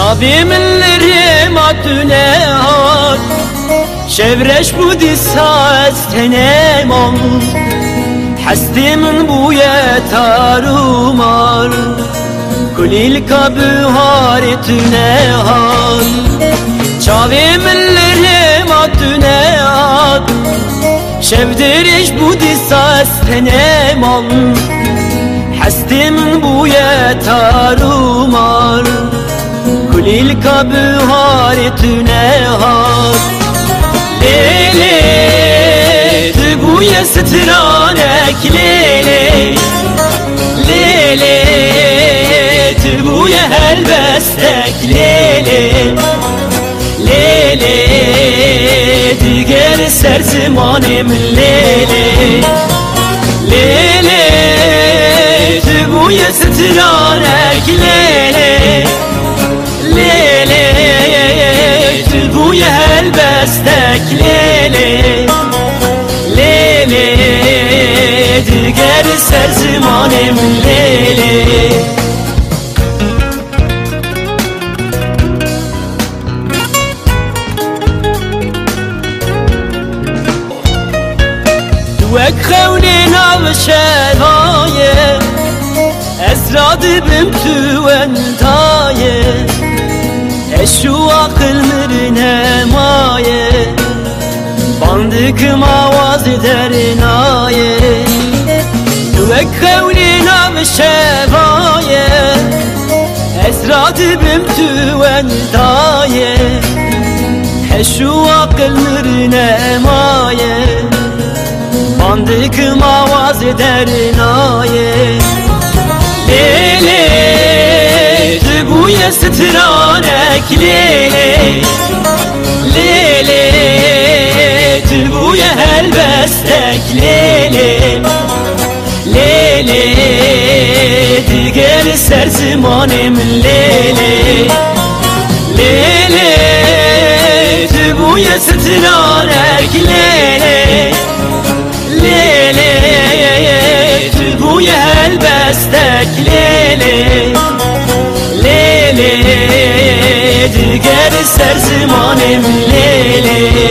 Çavi minlerim adüne hat Şevreş bu disaz tenemam Hesti min buye tarumar Kulil kabühari tüne hat Çavi minlerim adüne hat Şevdiriş bu disaz tenemam Hesti min buye tarumar Kulil kabühari tüne hat Lele Tübuye stranek lele Lele Tübuye helbestek lele Lele Diger serzimanim lele Lele Tübuye stranek lele Lele Tübuye helbestek lele Lele Diger serzimanim lele Duvek khevnin av şerhaye Ezra dibim tüven taye Eşu akıl mirine maye Bandıkım avaz ederin aye Duvek khevnin av şevaye Ezra dibim tüven taye Eşu akıl mirine maye Bandıkım avaz ederin aye Lele Tübuye stranek lele Lele Tübuye helbestek lele Lele Diger serzimanim lele Lele Tübuye stranek lele Lele Tübuye helbestek lele Lele Diger serzimanim lele